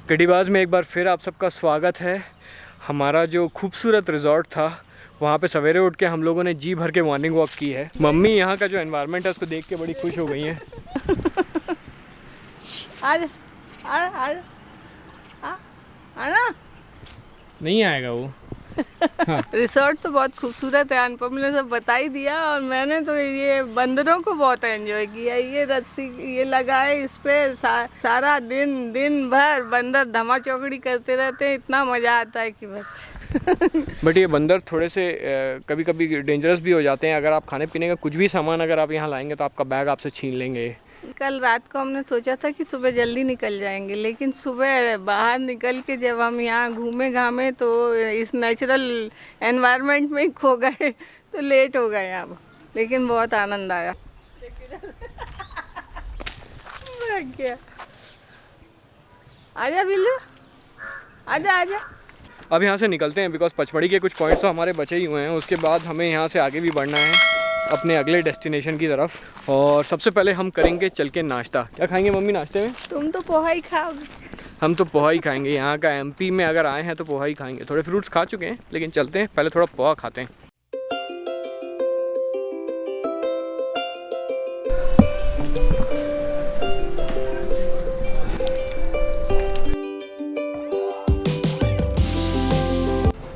गढ़ीबाज में एक बार फिर आप सबका स्वागत है। हमारा जो खूबसूरत रिजॉर्ट था वहाँ पे सवेरे उठ के हम लोगों ने जी भर के मॉर्निंग वॉक की है। मम्मी यहाँ का जो एनवायरनमेंट है उसको देख के बड़ी खुश हो गई हैं। आना नहीं आएगा वो। हाँ। रिसोर्ट तो बहुत खूबसूरत है, अनुपम ने सब बता ही दिया। और मैंने तो ये बंदरों को बहुत एंजॉय किया। ये रस्सी ये लगाए इस पे सारा दिन भर बंदर धमा चौकड़ी करते रहते हैं। इतना मज़ा आता है कि बस। बट ये बंदर थोड़े से कभी कभी डेंजरस भी हो जाते हैं। अगर आप खाने पीने का कुछ भी सामान अगर आप यहाँ लाएंगे तो आपका बैग आपसे छीन लेंगे। कल रात को हमने सोचा था कि सुबह जल्दी निकल जाएंगे, लेकिन सुबह बाहर निकल के जब हम यहाँ घूमे घामे तो इस नेचुरल एनवायरनमेंट में खो गए तो लेट हो गए अब। लेकिन बहुत आनंद आया। आजा बिल्लू, आजा आजा। अब यहाँ से निकलते हैं बिकॉज पचमढ़ी के कुछ पॉइंट्स तो हमारे बचे ही हुए हैं। उसके बाद हमें यहाँ से आगे भी बढ़ना है अपने अगले डेस्टिनेशन की तरफ। और सबसे पहले हम करेंगे चल के नाश्ता। क्या खाएंगे मम्मी नाश्ते में? तुम तो पोहा ही खाओगे। हम तो पोहा ही खाएंगे। यहाँ का एमपी में अगर आए हैं तो पोहा ही खाएंगे। थोड़े फ्रूट्स खा चुके हैं लेकिन चलते हैं पहले थोड़ा पोहा खाते हैं।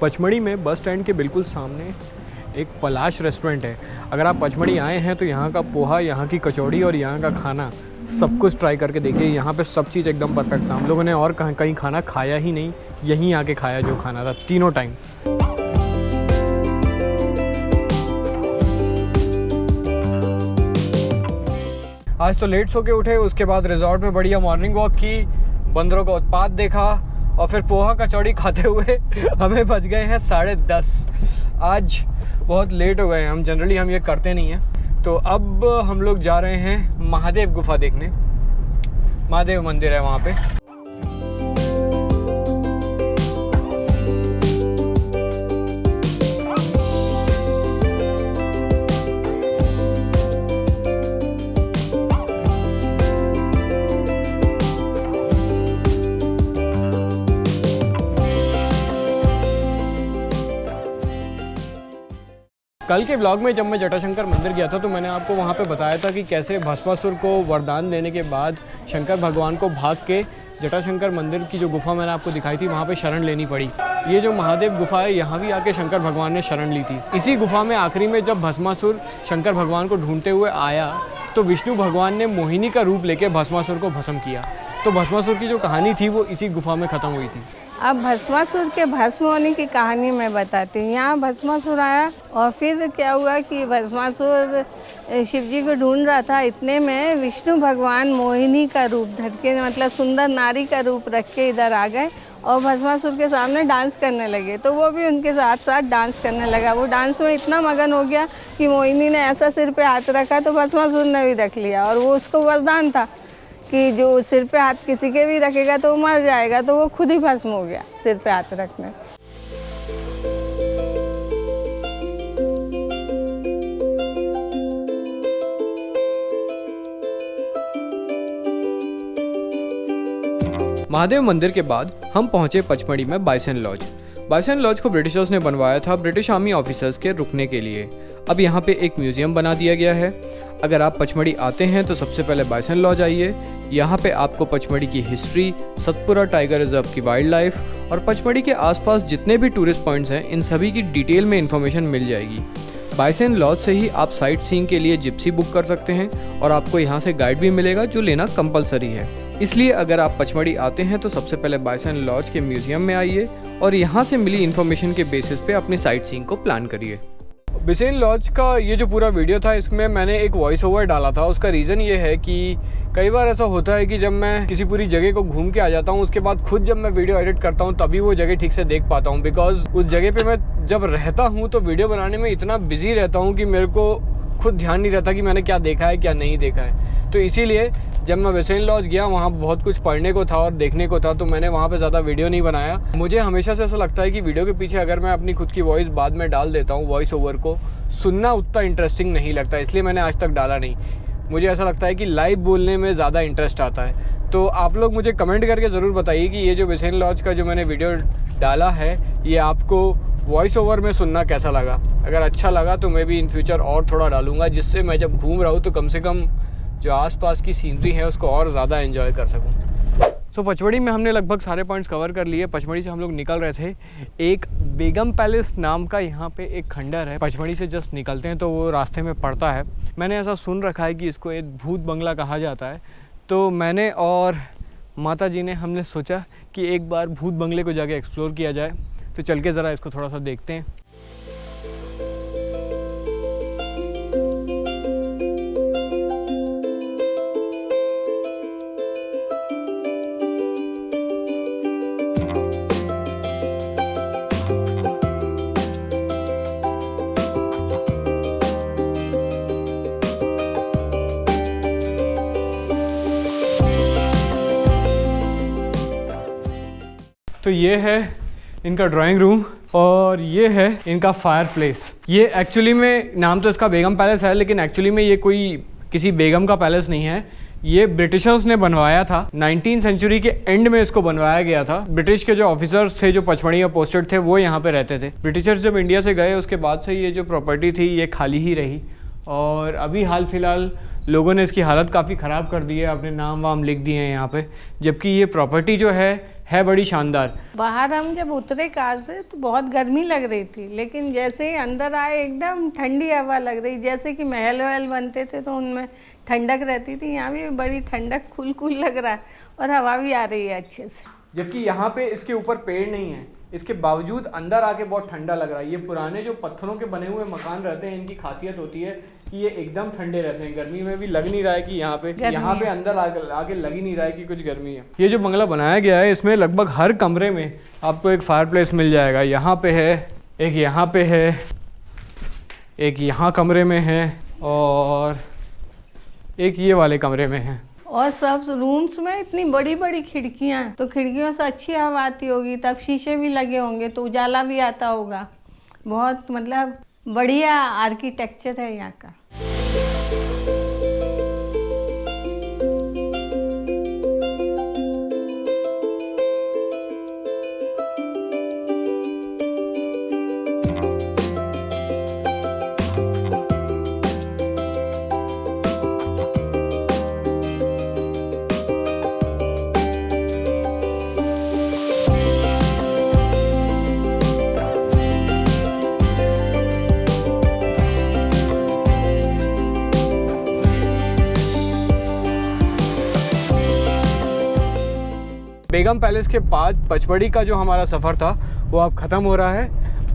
पचमढ़ी में बस स्टैंड के बिल्कुल सामने एक पलाश रेस्टोरेंट है। अगर आप पचमढ़ी आए हैं तो यहाँ का पोहा, यहाँ की कचौड़ी और यहाँ का खाना सब कुछ ट्राई करके देखिए। यहाँ पे सब चीज़ एकदम परफेक्ट था। हम लोगों ने और कहीं खाना खाया ही नहीं, यहीं आके खाया जो खाना था तीनों टाइम। आज तो लेट सो के उठे, उसके बाद रिजॉर्ट में बढ़िया मॉर्निंग वॉक की, बंदरों का उत्पात देखा और फिर पोहा कचौड़ी खाते हुए हमें बज गए हैं 10:30। आज बहुत लेट हो गए हैं। जनरली हम ये करते नहीं हैं। तो अब हम लोग जा रहे हैं महादेव गुफा देखने। महादेव मंदिर है वहाँ पे। कल के ब्लॉग में जब मैं जटाशंकर मंदिर गया था तो मैंने आपको वहाँ पे बताया था कि कैसे भस्मासुर को वरदान देने के बाद शंकर भगवान को भाग के जटाशंकर मंदिर की जो गुफा मैंने आपको दिखाई थी वहाँ पे शरण लेनी पड़ी। ये जो महादेव गुफा है यहाँ भी आके शंकर भगवान ने शरण ली थी। इसी गुफा में आखिरी में जब भस्मासुर शंकर भगवान को ढूंढते हुए आया तो विष्णु भगवान ने मोहिनी का रूप लेके भस्मासुर को भस्म किया। तो भस्मासुर की जो कहानी थी वो इसी गुफा में ख़त्म हुई थी। अब भस्मासुर के भस्म होने की कहानी मैं बताती हूँ। यहाँ भस्मासुर आया और फिर क्या हुआ कि भस्मासुर शिव जी को ढूंढ रहा था। इतने में विष्णु भगवान मोहिनी का रूप धर के, मतलब सुंदर नारी का रूप रख के इधर आ गए और भस्मासुर के सामने डांस करने लगे। तो वो भी उनके साथ साथ डांस करने लगा। वो डांस में इतना मगन हो गया कि मोहिनी ने ऐसा सिर पे हाथ रखा तो भस्मासुर ने भी रख लिया। और वो उसको वरदान था कि जो सिर पे हाथ किसी के भी रखेगा तो वो मर जाएगा। तो वो खुद ही भस्म हो गया सिर पे हाथ रखने से। महादेव मंदिर के बाद हम पहुंचे पचमढ़ी में बाइसन लॉज। बाइसन लॉज को ब्रिटिशर्स ने बनवाया था ब्रिटिश आर्मी ऑफिसर्स के रुकने के लिए। अब यहाँ पे एक म्यूजियम बना दिया गया है। अगर आप पचमढ़ी आते हैं तो सबसे पहले बाइसन लॉज आइए। यहाँ पे आपको पचमढ़ी की हिस्ट्री, सतपुरा टाइगर रिजर्व की वाइल्ड लाइफ और पचमढ़ी के आसपास जितने भी टूरिस्ट पॉइंट्स हैं इन सभी की डिटेल में इन्फॉर्मेशन मिल जाएगी। बाइसन लॉज से ही आप साइट सीइंग के लिए जिप्सी बुक कर सकते हैं और आपको यहाँ से गाइड भी मिलेगा जो लेना कंपलसरी है। इसलिए अगर आप पचमढ़ी आते हैं तो सबसे पहले बाइसन लॉज के म्यूजियम में आइए और यहाँ से मिली इन्फॉर्मेशन के बेसिस पे अपनी साइट सीइंग को प्लान करिए। बाइसन लॉज का ये जो पूरा वीडियो था इसमें मैंने एक वॉइस ओवर डाला था। उसका रीज़न ये है कि कई बार ऐसा होता है कि जब मैं किसी पूरी जगह को घूम के आ जाता हूँ उसके बाद खुद जब मैं वीडियो एडिट करता हूँ तभी वो जगह ठीक से देख पाता हूँ। बिकॉज उस जगह पे मैं जब रहता हूँ तो वीडियो बनाने में इतना बिजी रहता हूँ कि मेरे को खुद ध्यान नहीं रहता कि मैंने क्या देखा है क्या नहीं देखा है। तो इसीलिए जब मैं बाइसन लॉज गया वहाँ बहुत कुछ पढ़ने को था और देखने को था तो मैंने वहाँ पे ज़्यादा वीडियो नहीं बनाया। मुझे हमेशा से ऐसा लगता है कि वीडियो के पीछे अगर मैं अपनी खुद की वॉइस बाद में डाल देता हूँ, वॉइस ओवर को सुनना उतना इंटरेस्टिंग नहीं लगता, इसलिए मैंने आज तक डाला नहीं। मुझे ऐसा लगता है कि लाइव बोलने में ज़्यादा इंटरेस्ट आता है। तो आप लोग मुझे कमेंट करके ज़रूर बताइए कि ये जो बाइसन लॉज का जो मैंने वीडियो डाला है ये आपको वॉइस ओवर में सुनना कैसा लगा। अगर अच्छा लगा तो मैं भी इन फ्यूचर और थोड़ा डालूँगा, जिससे मैं जब घूम रहा हूँ तो कम से कम जो आसपास की सीनरी है उसको और ज़्यादा एंजॉय कर सकूँ। सो पचमढ़ी में हमने लगभग सारे पॉइंट्स कवर कर लिए। पचमढ़ी से हम लोग निकल रहे थे, एक बेगम पैलेस नाम का यहाँ पे एक खंडर है, पचमढ़ी से जस्ट निकलते हैं तो वो रास्ते में पड़ता है। मैंने ऐसा सुन रखा है कि इसको एक भूत बंगला कहा जाता है, तो मैंने और माता जी ने हमने सोचा कि एक बार भूत बंगले को जाके एक्सप्लोर किया जाए। तो चल के ज़रा इसको थोड़ा सा देखते हैं। तो ये है इनका ड्राइंग रूम और ये है इनका फायर प्लेस। ये एक्चुअली में नाम तो इसका बेगम पैलेस है, लेकिन एक्चुअली में ये कोई किसी बेगम का पैलेस नहीं है। ये ब्रिटिशर्स ने बनवाया था, 19th सेंचुरी के एंड में इसको बनवाया गया था। ब्रिटिश के जो ऑफिसर्स थे जो पचमढ़ी में पोस्टेड थे वो यहाँ पे रहते थे। ब्रिटिशर्स जब इंडिया से गए उसके बाद से ये जो प्रॉपर्टी थी ये खाली ही रही, और अभी हाल फिलहाल लोगों ने इसकी हालत काफ़ी ख़राब कर दी है, अपने नाम वाम लिख दिए हैं यहाँ पे। जबकि ये प्रॉपर्टी जो है बड़ी शानदार। बाहर हम जब उतरे कार से तो बहुत गर्मी लग रही थी, लेकिन जैसे ही अंदर आए एकदम ठंडी हवा लग रही, जैसे कि महल वहल बनते थे तो उनमें ठंडक रहती थी, यहाँ भी बड़ी ठंडक कुल लग रहा है और हवा भी आ रही है अच्छे से। जबकि यहाँ पे इसके ऊपर पेड़ नहीं है, इसके बावजूद अंदर आके बहुत ठंडा लग रहा है। ये पुराने जो पत्थरों के बने हुए मकान रहते हैं, इनकी खासियत होती है कि ये एकदम ठंडे रहते हैं। गर्मी में भी लग नहीं रहा है कि यहाँ पे अंदर आके लग ही नहीं रहा है कि कुछ गर्मी है। ये जो बंगला बनाया गया है इसमें लगभग हर कमरे में आपको एक फायर प्लेस मिल जाएगा। यहाँ पे है, एक यहाँ पे है, एक यहाँ कमरे में है और एक ये वाले कमरे में है। और सब रूम्स में इतनी बड़ी बड़ी खिड़कियां, तो खिड़कियों से अच्छी हवा आती होगी, तब शीशे भी लगे होंगे तो उजाला भी आता होगा। बहुत मतलब बढ़िया आर्किटेक्चर है यहाँ का। बेगम पैलेस के बाद पचमढ़ी का जो हमारा सफ़र था वो अब ख़त्म हो रहा है।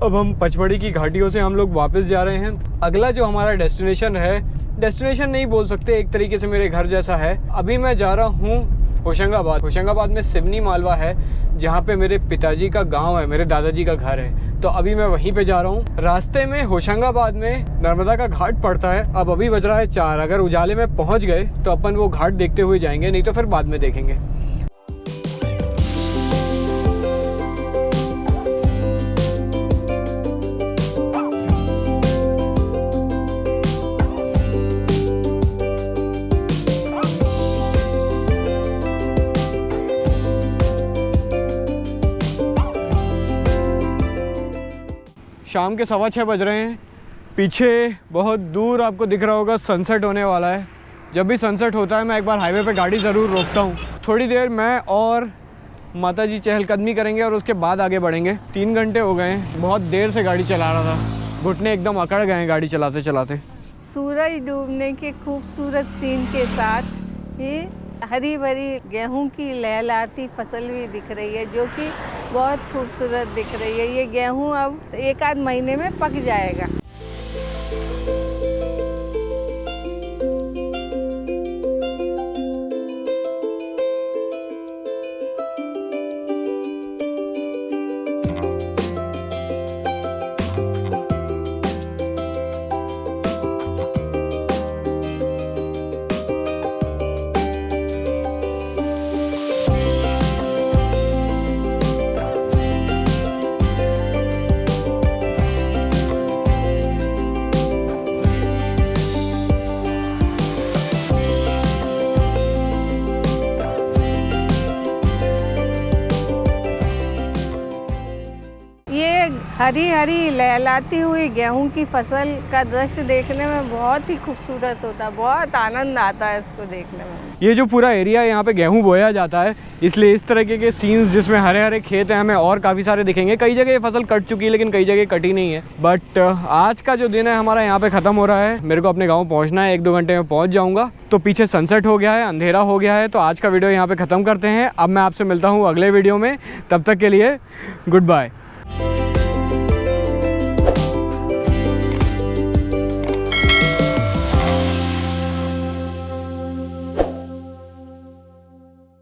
अब हम पचमढ़ी की घाटियों से हम लोग वापस जा रहे हैं। अगला जो हमारा डेस्टिनेशन है, डेस्टिनेशन नहीं बोल सकते, एक तरीके से मेरे घर जैसा है। अभी मैं जा रहा हूँ होशंगाबाद। होशंगाबाद में सिवनी मालवा है, जहाँ पे मेरे पिताजी का गांव है, मेरे दादाजी का घर है। तो अभी मैं वहीं पे जा रहा हूँ। रास्ते में होशंगाबाद में नर्मदा का घाट पड़ता है। अब अभी बज रहा है 4। अगर उजाले में पहुँच गए तो अपन वो घाट देखते हुए जाएंगे, नहीं तो फिर बाद में देखेंगे। शाम के 6:15 बज रहे हैं। पीछे बहुत दूर आपको दिख रहा होगा सनसेट होने वाला है। जब भी सनसेट होता है मैं एक बार हाईवे पे गाड़ी ज़रूर रोकता हूँ। थोड़ी देर मैं और माता जी चहलकदमी करेंगे और उसके बाद आगे बढ़ेंगे। 3 घंटे हो गए हैं, बहुत देर से गाड़ी चला रहा था, घुटने एकदम अकड़ गए हैं गाड़ी चलाते चलाते। सूरज डूबने के खूबसूरत सीन के साथ ये हरी भरी गेहूं की लहलहाती फसल भी दिख रही है, जो कि बहुत खूबसूरत दिख रही है। ये गेहूं अब 1 आध महीने में पक जाएगा। हरी हरी लहलाती हुई गेहूं की फसल का दृश्य देखने में बहुत ही खूबसूरत होता है, बहुत आनंद आता है इसको देखने में। ये जो पूरा एरिया है यहाँ पे गेहूं बोया जाता है, इसलिए इस तरीके के सीन्स जिसमें हरे हरे खेत हैं हमें और काफ़ी सारे दिखेंगे। कई जगह ये फसल कट चुकी है लेकिन कई जगह कटी नहीं है। बट आज का जो दिन है हमारा यहाँ पे ख़त्म हो रहा है। मेरे को अपने गाँव पहुँचना है, 1-2 घंटे में पहुँच जाऊँगा। तो पीछे सनसेट हो गया है, अंधेरा हो गया है। तो आज का वीडियो यहाँ पे ख़त्म करते हैं। अब मैं आपसे मिलता हूँ अगले वीडियो में, तब तक के लिए गुड बाय।